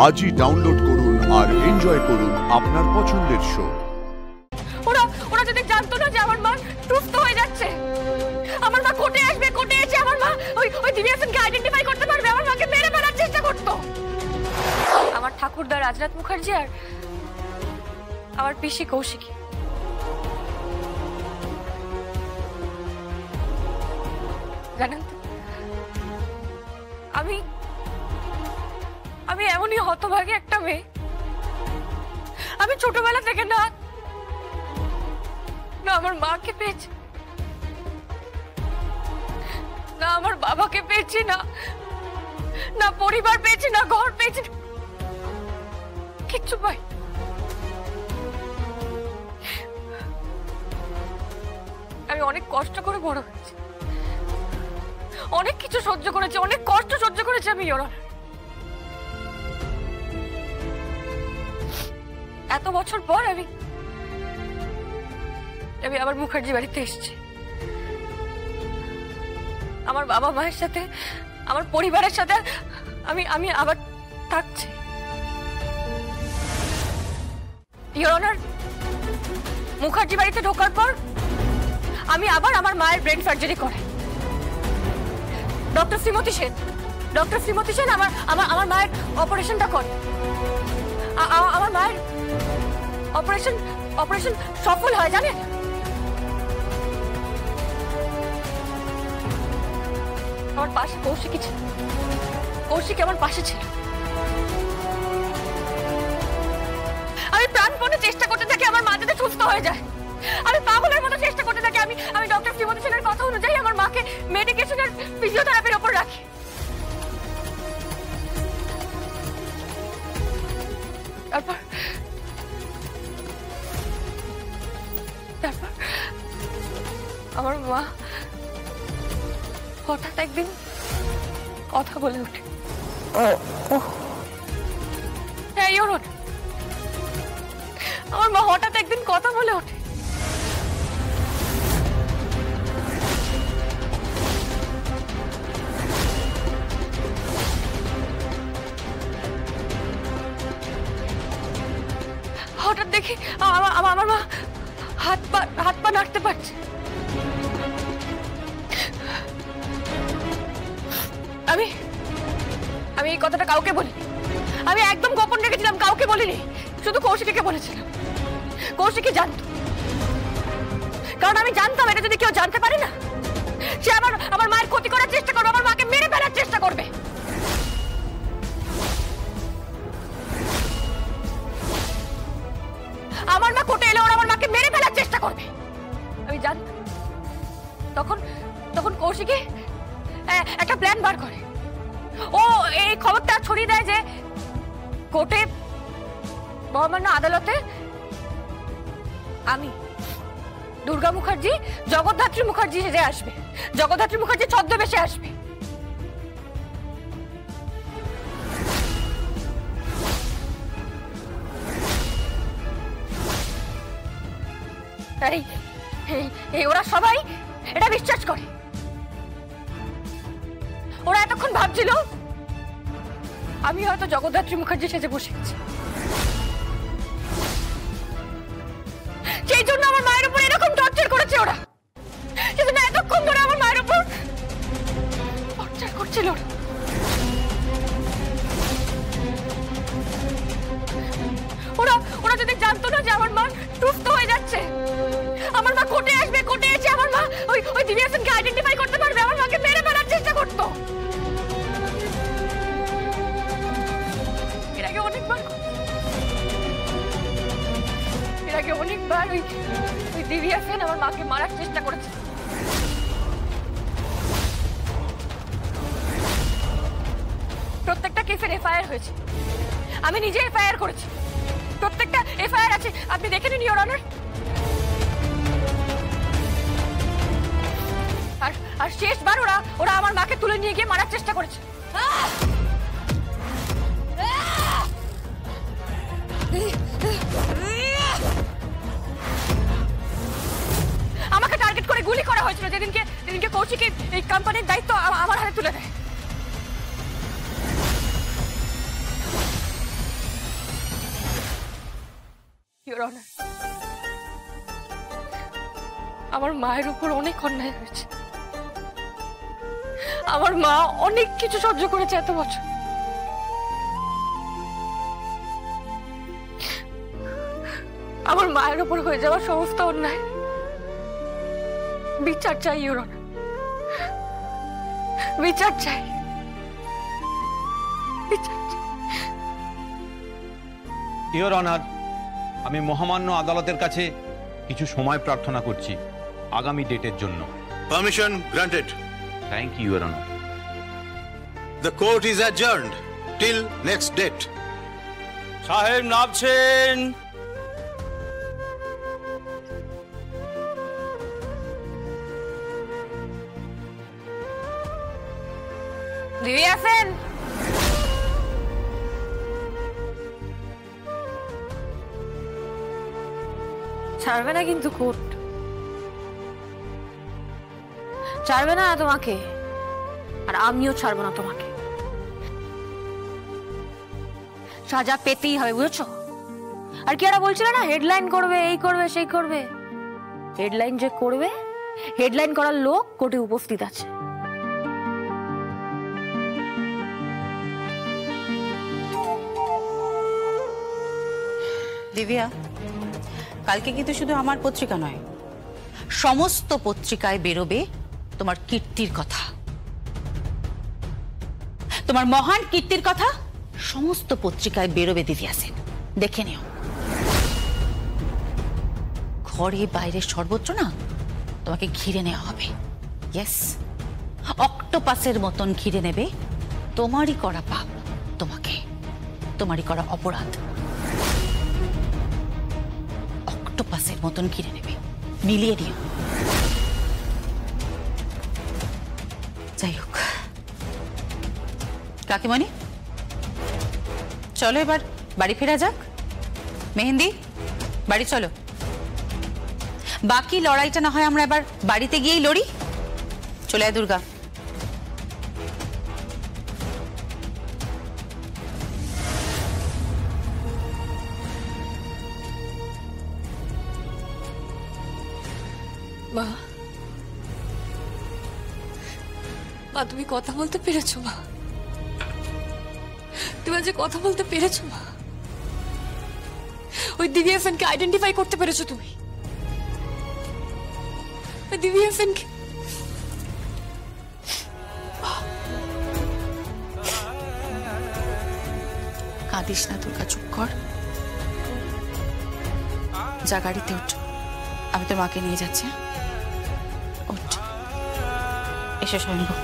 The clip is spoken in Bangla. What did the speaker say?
আজই ডাউনলোড করুন আর এনজয় করুন আপনার পছন্দের শো। ওরা যদি জানতো না যে আমার মা সুস্থ হয়ে যাচ্ছে, আমার মা কোর্টে আসবে, কোর্টে এসে আমার মা ওই দিব্যাসনকে আইডেন্টিফাই করতে পারবে, আমার মাকে মেরে ফেলার চেষ্টা করতো। আমার ঠাকুরদা রাজনাথ মুখার্জি আর আমার পিসি কৌশিকী, জানেন তো আমি এমনই হতভাগী একটা মেয়ে। আমি ছোটবেলা থেকে না আমার মাকে পেয়েছি, না আমার বাবাকে পেয়েছি, না পরিবার পেয়েছি, না ঘর পেয়েছি, কিচ্ছু পাই। আমি অনেক কষ্ট করে বড় হয়েছি, অনেক কিছু সহ্য করেছি, অনেক কষ্ট সহ্য করেছি আমি। এত বছর পর আমি আবার মুখার্জি বাড়িতে এসেছি, আমার বাবা মায়ের সাথে, আমার পরিবারের সাথে আমি আবার থাকছি। ইওর অনার, মুখার্জি বাড়িতে ঢোকার পর আমি আবার আমার মায়ের ব্রেন সার্জারি করে ডক্টর শ্রীমতী সেন আমার মায়ের অপারেশনটা করে। আমার মায়ের অপারেশন সফল হয়, জানেন? আমার পাশে কৌশিকী ছিল, কৌশিকী আমার পাশে ছিল। আমি প্রাণপণে চেষ্টা করতে থাকি আমার মা যাতে সুস্থ হয়ে যায়। আমি পাগলের মতো চেষ্টা করতে থাকি আমি ডক্টর শ্রীমতী সেনের কথা অনুযায়ী আমার মাকে মেডিকেশন আর ফিজিওথেরাপির উপর রাখি। তারপর আমার মা হঠাৎ একদিন কথা বলে ওঠে। আমার মা হঠাৎ একদিন কথা বলে ওঠে। হঠাৎ দেখি আমার মা হাত পা নাড়তে পারছে। আমি এই কথাটা কাউকে বলিনি, আমি একদম গোপন রেখেছিলাম, কাউকে বলিনি, শুধু কৌশিকীকে বলেছিলাম। কৌশিকী জানতো, কারণ আমি জানতাম এটা যদি কেউ জানতে পারে না, সে আমার মায়ের ক্ষতি করার চেষ্টা করবে, আমার মাকে মেরে ফেলার চেষ্টা করবে। আমার মা কোর্টে এলে ওরা আমার মাকে মেরে ফেলার চেষ্টা করবে, আমি জানতাম। তখন কৌশিকী একটা প্ল্যান বার করে। ও এই খবরটা ছড়িয়ে দেয় যে কোর্টে, মহামান্য আদালতে আমি দুর্গা মুখার্জি জগদ্ধাত্রী মুখার্জি সেজে আসবে, জগদ্ধাত্রী মুখার্জি ছদ্মবেশে আসবে। ওরা সবাই এটা বিশ্বাস করে। ওরা এতক্ষণ ভাবছিল আমি হয়তো জগদ্ধাত্রী মুখার্জি সেজে বসে আছি, সেই জন্য আমার মায়ের উপর এরকম টর্চার করেছে ওরা। সেজন্য এতক্ষণ ধরে আমার মায়ের উপর টর্চার করছিল ওরা যদি জানতো না যে আমার মা সুস্থ হয়ে যাচ্ছে, আমার মা কোর্টে আসবে, কোর্টে এসে আমার মা ওই দিব্যাসনকে আইডেন্টিফাই করতে পারবে, আমার মাকে মেরে ফেলার চেষ্টা করতো। এর আগে অনেকবার ওই দিব্যাসন আমার মাকে মারার চেষ্টা করেছে। প্রত্যেকটা কেসের এফআইআর হয়েছে, আমি নিজে এফআইআর করেছি, প্রত্যেকটা এফআইআর আছে, আপনি দেখে নিন ইওর অনার। আর শেষবার ওরা আমার মাকে তুলে নিয়ে গিয়ে মারার চেষ্টা করেছে। আমাকে টার্গেট করে গুলি করা হয়েছিল যেদিনকে কৌশিকী এই কোম্পানির দায়িত্ব আমার হাতে তুলে দেয়। ইওর অনার, আমার মায়ের উপর অনেক অন্যায় হয়েছে। আমার মা অনেক কিছু সহ্য করেছে এত বছর। আমার মায়ের উপর হয়ে যাওয়া সমস্ত অন্যায় বিচার চাই ইওর অনার, বিচার চাই, বিচার চাই। ইওর অনার, আমি মহামান্য আদালতের কাছে কিছু সময় প্রার্থনা করছি আগামী ডেটের জন্য। Permission granted. Thank you your honour. The court is adjourned till next date. সাহেব নামছেন। দিদি আছেন? ছাড়বে না কিন্তু কোর্ট, ছাড়বে না তোমাকে, আর আমিও ছাড়বো না তোমাকে। সাজা পেতেই হবে, বুঝেছো? আর কি ওরা বলছিল না হেডলাইন করবে, এই করবে সেই করবে। হেডলাইন যে করবে, হেডলাইন করার লোক কোর্টে উপস্থিত আছে। দিব্যা, কালকে কিন্তু শুধু আমার পত্রিকা নয়, সমস্ত পত্রিকায় বেরোবে তোমার কীর্তির কথা, তোমার মহান কীর্তির কথা সমস্ত পত্রিকায় বেরোবে দিব্যা সেন, দেখে নিও। ঘরে বাইরে সর্বত্র না তোমাকে ঘিরে নেওয়া হবে। ইয়েস, অক্টোপাসের মতন ঘিরে নেবে। তোমারই করা পাপ, তোমাকে, তোমারই করা অপরাধ অক্টোপাসের মতন ঘিরে নেবে। মিলিয়ে নিও। যাই হোক কাকিমণি, চলো এবার বাড়ি ফেরা যাক। মেহেন্দি, বাড়ি চলো। বাকি লড়াইটা না হয় আমরা এবার বাড়িতে গিয়েই লড়ি। চলে আয় দুর্গা। মা, মা তুমি কথা বলতে পেরেছো? মা তুমি আজ কথা বলতে পেরেছো? মা ওই দিব্যা সেনকে আইডেন্টিফাই করতে পেরেছো তুমি? ওই দিব্যা সেনকে কাঁদিস না দুর্গা, চুপ কর। যা গাড়িতে উঠ, আমি তোর মাকে নিয়ে যাচ্ছি। ওঠ, এসো স্বয়ম্ভু।